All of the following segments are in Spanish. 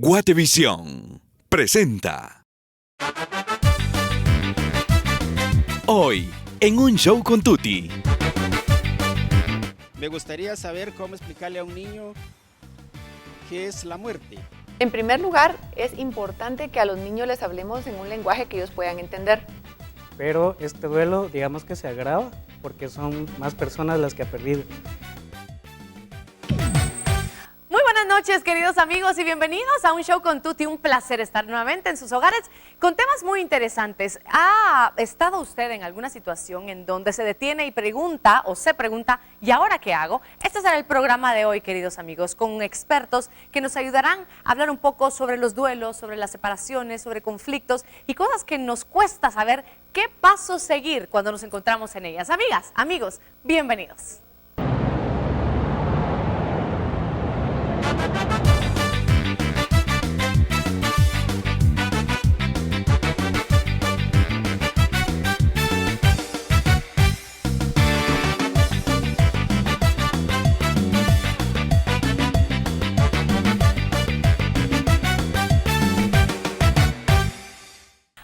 Guatevisión presenta. Hoy, en un show con Tuti. Me gustaría saber cómo explicarle a un niño qué es la muerte. En primer lugar, es importante que a los niños les hablemos en un lenguaje que ellos puedan entender. Pero este duelo, digamos que se agrava porque son más personas las que han perdido. Muy buenas noches, queridos amigos, y bienvenidos a un show con Tuti. Un placer estar nuevamente en sus hogares con temas muy interesantes. ¿Ha estado usted en alguna situación en donde se detiene y pregunta o se pregunta, ¿y ahora qué hago? Este será el programa de hoy, queridos amigos, con expertos que nos ayudarán a hablar un poco sobre los duelos, sobre las separaciones, sobre conflictos y cosas que nos cuesta saber qué pasos seguir cuando nos encontramos en ellas. Amigas, amigos, bienvenidos.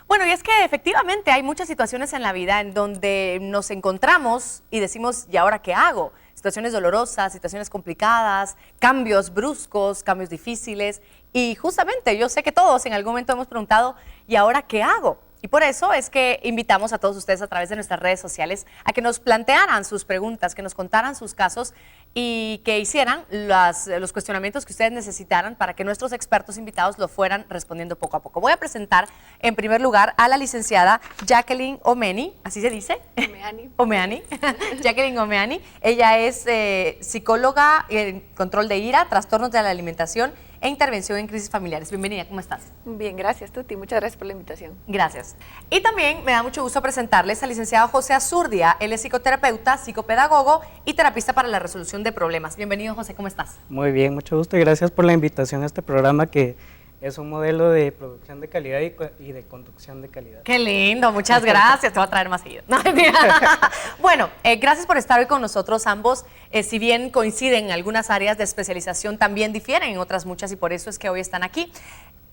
Bueno, y es que efectivamente hay muchas situaciones en la vida en donde nos encontramos y decimos, ¿y ahora qué hago? Situaciones dolorosas, situaciones complicadas, cambios bruscos, cambios difíciles. Y justamente yo sé que todos en algún momento hemos preguntado, ¿y ahora qué hago? Y por eso es que invitamos a todos ustedes a través de nuestras redes sociales a que nos plantearan sus preguntas, que nos contaran sus casos y que hicieran los cuestionamientos que ustedes necesitaran para que nuestros expertos invitados lo fueran respondiendo poco a poco. Voy a presentar en primer lugar a la licenciada Jacqueline Omeani, ¿así se dice? Omeani. Jacqueline Omeani. Ella es psicóloga en control de ira, trastornos de la alimentación e intervención en crisis familiares. Bienvenida, ¿cómo estás? Bien, gracias, Tuti. Muchas gracias por la invitación. Gracias. Y también me da mucho gusto presentarles al licenciado José Azurdia. Él es psicoterapeuta, psicopedagogo y terapista para la resolución de problemas. Bienvenido, José, ¿cómo estás? Muy bien, mucho gusto y gracias por la invitación a este programa que es un modelo de producción de calidad y de conducción de calidad. Qué lindo, muchas gracias. Te voy a traer más seguido. No, bueno, gracias por estar hoy con nosotros ambos. Si bien coinciden en algunas áreas de especialización, también difieren en otras muchas y por eso es que hoy están aquí.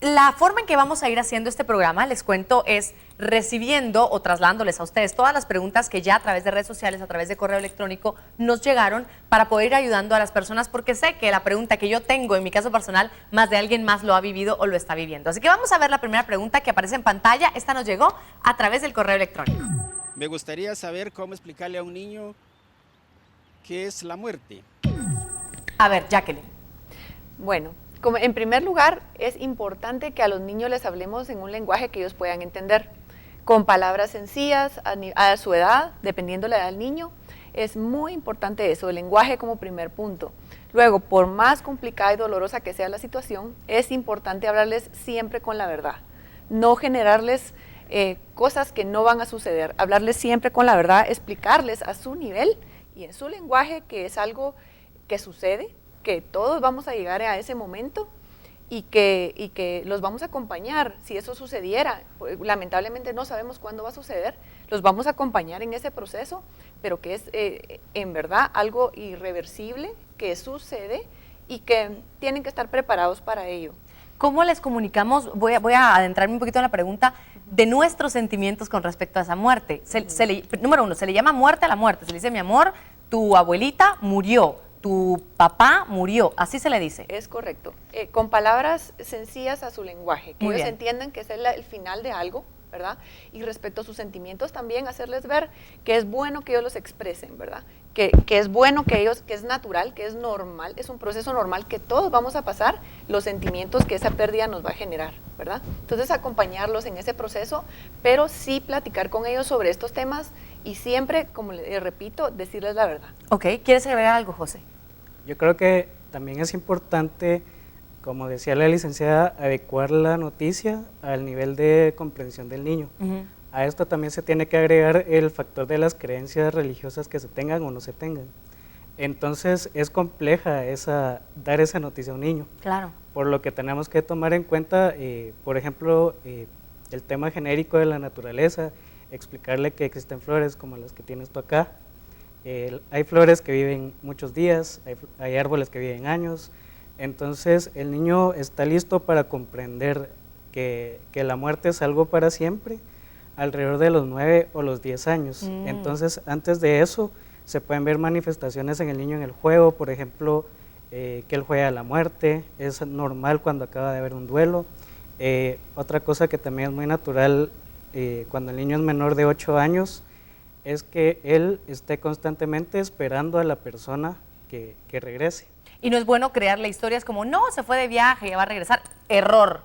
La forma en que vamos a ir haciendo este programa, les cuento, es recibiendo o trasladándoles a ustedes todas las preguntas que ya a través de redes sociales, a través de correo electrónico, nos llegaron para poder ir ayudando a las personas, porque sé que la pregunta que yo tengo en mi caso personal, más de alguien más lo ha vivido o lo está viviendo. Así que vamos a ver la primera pregunta que aparece en pantalla. Esta nos llegó a través del correo electrónico. Me gustaría saber cómo explicarle a un niño qué es la muerte. A ver, Jacqueline. Bueno, en primer lugar, es importante que a los niños les hablemos en un lenguaje que ellos puedan entender, con palabras sencillas a su edad, dependiendo la edad del niño. Es muy importante eso, el lenguaje como primer punto. Luego, por más complicada y dolorosa que sea la situación, es importante hablarles siempre con la verdad, no generarles cosas que no van a suceder, hablarles siempre con la verdad, explicarles a su nivel y en su lenguaje que es algo que sucede, que todos vamos a llegar a ese momento y que los vamos a acompañar. Si eso sucediera, pues, lamentablemente no sabemos cuándo va a suceder, los vamos a acompañar en ese proceso, pero que es en verdad algo irreversible, que sucede y que tienen que estar preparados para ello. ¿Cómo les comunicamos? Voy a adentrarme un poquito en la pregunta de nuestros sentimientos con respecto a esa muerte. Número uno, se le llama muerte a la muerte. Se le dice, mi amor, tu abuelita murió. Tu papá murió, así se le dice. Es correcto, con palabras sencillas a su lenguaje, que Muy ellos bien. entiendan que es el final de algo, ¿verdad? Y respecto a sus sentimientos también hacerles ver que es bueno que ellos los expresen, ¿verdad? Que es bueno que es natural, que es normal, es un proceso normal que todos vamos a pasar, los sentimientos que esa pérdida nos va a generar, ¿verdad? Entonces acompañarlos en ese proceso, pero sí platicar con ellos sobre estos temas y siempre, como les repito, decirles la verdad. Ok, ¿quieres agregar algo, José? Yo creo que también es importante, como decía la licenciada, adecuar la noticia al nivel de comprensión del niño. A esto también se tiene que agregar el factor de las creencias religiosas que se tengan o no se tengan. Entonces es compleja dar esa noticia a un niño. Claro. Por lo que tenemos que tomar en cuenta, por ejemplo, el tema genérico de la naturaleza, explicarle que existen flores como las que tienes tú acá. Hay flores que viven muchos días, hay árboles que viven años, Entonces el niño está listo para comprender que la muerte es algo para siempre alrededor de los 9 o los 10 años. Entonces antes de eso se pueden ver manifestaciones en el niño en el juego, por ejemplo, que él juega a la muerte, es normal cuando acaba de haber un duelo. Otra cosa que también es muy natural cuando el niño es menor de 8 años es que él esté constantemente esperando a la persona que regrese. Y no es bueno crearle historias como, no, se fue de viaje, ya va a regresar. Error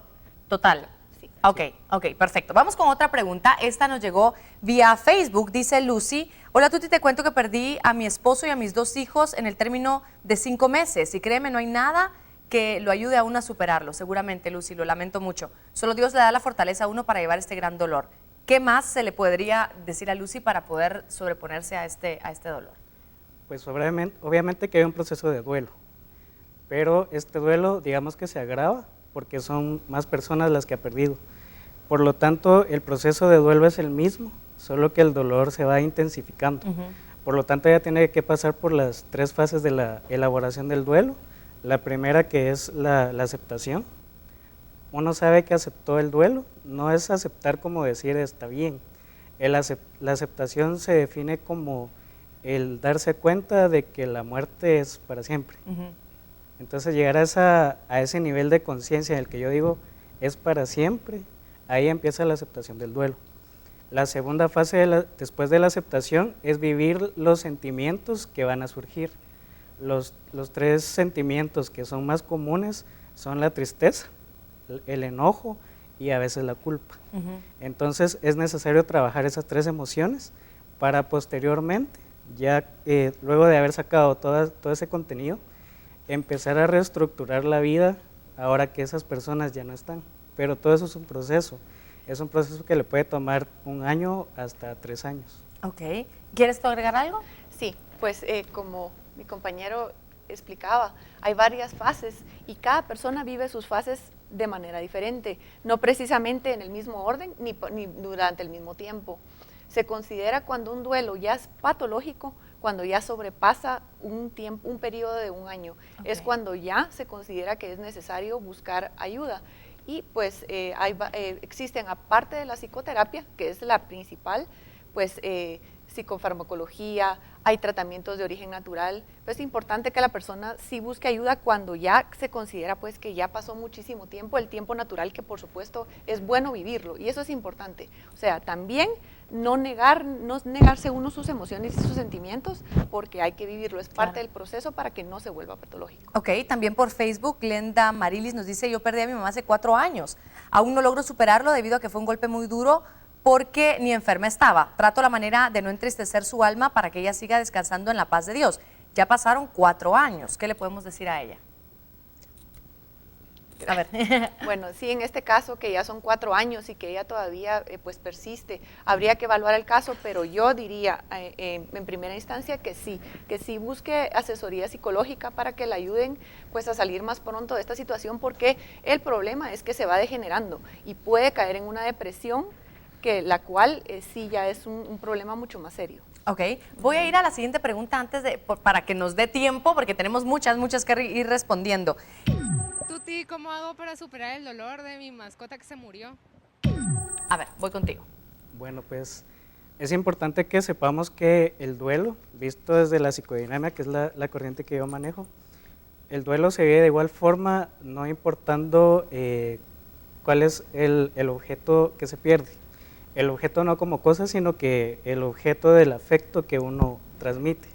total. Sí. Ok, perfecto. Vamos con otra pregunta. Esta nos llegó vía Facebook. Dice Lucy, hola Tuti, te cuento que perdí a mi esposo y a mis 2 hijos en el término de 5 meses. Y créeme, no hay nada que lo ayude a uno a superarlo. Seguramente, Lucy, lo lamento mucho. Solo Dios le da la fortaleza a uno para llevar este gran dolor. ¿Qué más se le podría decir a Lucy para poder sobreponerse a este dolor? Pues obviamente que hay un proceso de duelo, pero este duelo digamos que se agrava porque son más personas las que ha perdido. Por lo tanto, el proceso de duelo es el mismo, solo que el dolor se va intensificando. Por lo tanto, ella tiene que pasar por las 3 fases de la elaboración del duelo. La primera, que es la aceptación. Uno sabe que aceptó el duelo, no es aceptar como decir está bien. La aceptación se define como el darse cuenta de que la muerte es para siempre. Entonces llegar a ese nivel de conciencia en el que yo digo es para siempre, ahí empieza la aceptación del duelo. La segunda fase después de la aceptación es vivir los sentimientos que van a surgir. Los 3 sentimientos que son más comunes son la tristeza, el enojo y a veces la culpa. Entonces es necesario trabajar esas 3 emociones para posteriormente, ya luego de haber sacado todo ese contenido, empezar a reestructurar la vida ahora que esas personas ya no están. Pero todo eso es un proceso que le puede tomar 1 año hasta 3 años. Ok. ¿Quieres tú agregar algo? Sí, pues como mi compañero explicaba, hay varias fases y cada persona vive sus fases de manera diferente, no precisamente en el mismo orden ni durante el mismo tiempo. Se considera cuando un duelo ya es patológico, cuando ya sobrepasa un periodo de 1 año. Es cuando ya se considera que es necesario buscar ayuda. Y pues existen, aparte de la psicoterapia, que es la principal, pues psicofarmacología, hay tratamientos de origen natural. Pues es importante que la persona sí busque ayuda cuando ya se considera pues que ya pasó muchísimo tiempo, el tiempo natural, que por supuesto es bueno vivirlo, y eso es importante. O sea, también no negarse uno sus emociones y sus sentimientos, porque hay que vivirlo, es parte del proceso para que no se vuelva patológico. Ok, también por Facebook, Glenda Marilis nos dice, yo perdí a mi mamá hace 4 años, aún no logro superarlo debido a que fue un golpe muy duro porque ni enferma estaba. Trato la manera de no entristecer su alma para que ella siga descansando en la paz de Dios. Ya pasaron 4 años, ¿qué le podemos decir a ella? A ver. Bueno, sí, en este caso que ya son 4 años y que ella todavía pues persiste, habría que evaluar el caso, pero yo diría en primera instancia que sí busque asesoría psicológica para que la ayuden pues a salir más pronto de esta situación, porque el problema es que se va degenerando y puede caer en una depresión, que la cual sí ya es un problema mucho más serio. Ok, voy a ir a la siguiente pregunta para que nos dé tiempo, porque tenemos muchas que ir respondiendo. Tuti, ¿cómo hago para superar el dolor de mi mascota que se murió? A ver, voy contigo. Bueno, pues es importante que sepamos que el duelo, visto desde la psicodinámica, que es la corriente que yo manejo, el duelo se vive de igual forma, no importando cuál es el objeto que se pierde. El objeto no como cosa, sino que el objeto del afecto que uno transmite.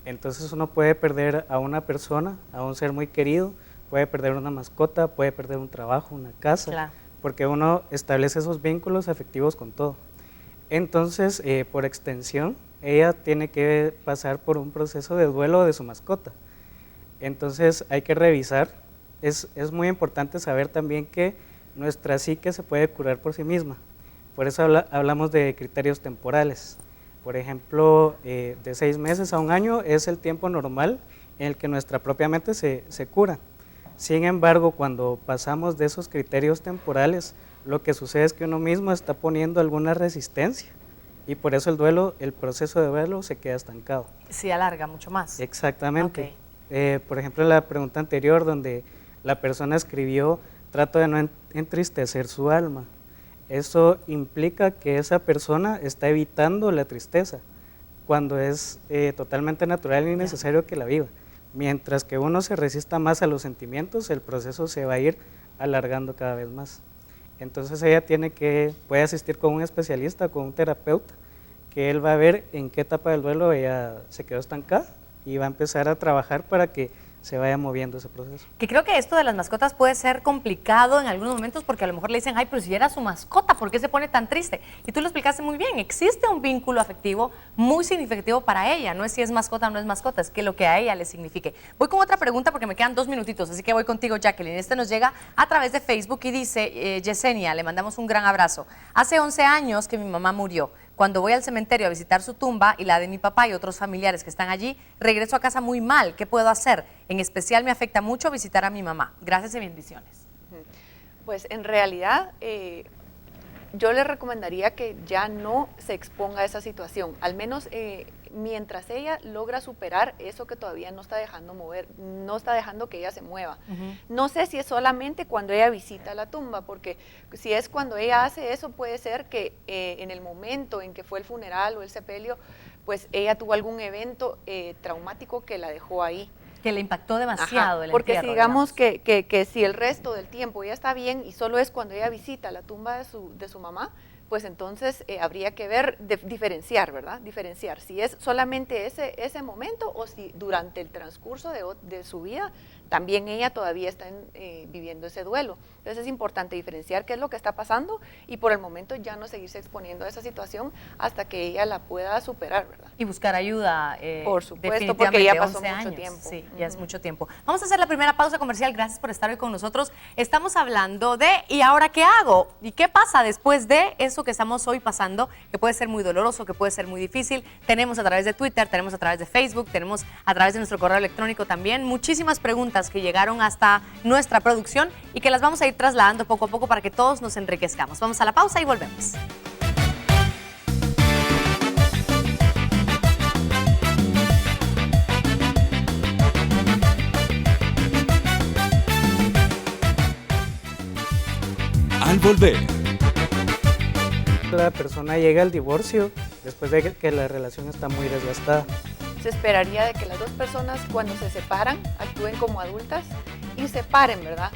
Entonces uno puede perder a una persona, a un ser muy querido, puede perder una mascota, puede perder un trabajo, una casa, porque uno establece esos vínculos afectivos con todo. Entonces, por extensión, ella tiene que pasar por un proceso de duelo de su mascota. Entonces hay que revisar, es muy importante saber también que nuestra psique se puede curar por sí misma. Por eso hablamos de criterios temporales. Por ejemplo, de 6 meses a 1 año es el tiempo normal en el que nuestra propia mente se cura. Sin embargo, cuando pasamos de esos criterios temporales, lo que sucede es que uno mismo está poniendo alguna resistencia y por eso el proceso de duelo se queda estancado. Se alarga mucho más. Exactamente. Okay. Por ejemplo, la pregunta anterior donde la persona escribió, trato de no entristecer su alma. Eso implica que esa persona está evitando la tristeza, cuando es totalmente natural y necesario que la viva. Mientras que uno se resista más a los sentimientos, el proceso se va a ir alargando cada vez más. Entonces ella puede asistir con un especialista, con un terapeuta, que él va a ver en qué etapa del duelo ella se quedó estancada y va a empezar a trabajar para que se vaya moviendo ese proceso. Que creo que esto de las mascotas puede ser complicado en algunos momentos porque a lo mejor le dicen, ay, pero si era su mascota, ¿por qué se pone tan triste? Y tú lo explicaste muy bien, existe un vínculo afectivo muy significativo para ella, no es si es mascota o no es mascota, es que lo que a ella le signifique. Voy con otra pregunta porque me quedan 2 minutitos, así que voy contigo, Jacqueline. Este nos llega a través de Facebook y dice, Yesenia, le mandamos un gran abrazo. Hace 11 años que mi mamá murió. Cuando voy al cementerio a visitar su tumba y la de mi papá y otros familiares que están allí, regreso a casa muy mal. ¿Qué puedo hacer? En especial me afecta mucho visitar a mi mamá. Gracias y bendiciones. Pues en realidad yo le recomendaría que ya no se exponga a esa situación, al menos mientras ella logra superar eso que todavía no está dejando mover, no está dejando que ella se mueva. No sé si es solamente cuando ella visita la tumba, porque si es cuando ella hace eso, puede ser que en el momento en que fue el funeral o el sepelio, pues ella tuvo algún evento traumático que la dejó ahí. Que le impactó demasiado. El porque entierro, si digamos que si el resto del tiempo ella está bien y solo es cuando ella visita la tumba de su mamá, pues entonces habría que ver, diferenciar, ¿verdad? Diferenciar si es solamente ese momento o si durante el transcurso de su vida también ella todavía está viviendo ese duelo. Entonces es importante diferenciar qué es lo que está pasando y por el momento ya no seguirse exponiendo a esa situación hasta que ella la pueda superar, ¿verdad? Y buscar ayuda. Por supuesto, porque ya pasó 11 mucho años. tiempo. Sí, ya es mucho tiempo. Vamos a hacer la primera pausa comercial. Gracias por estar hoy con nosotros. Estamos hablando de ¿y ahora qué hago? ¿Y qué pasa después de eso que estamos hoy pasando? Que puede ser muy doloroso, que puede ser muy difícil. Tenemos a través de Twitter, tenemos a través de Facebook, tenemos a través de nuestro correo electrónico también muchísimas preguntas que llegaron hasta nuestra producción y que las vamos a ir trasladando poco a poco para que todos nos enriquezcamos. Vamos a la pausa y volvemos. Al volver, La persona llega al divorcio después de que la relación está muy desgastada. Se esperaría de que las dos personas cuando se separan actúen como adultas y separen, ¿verdad?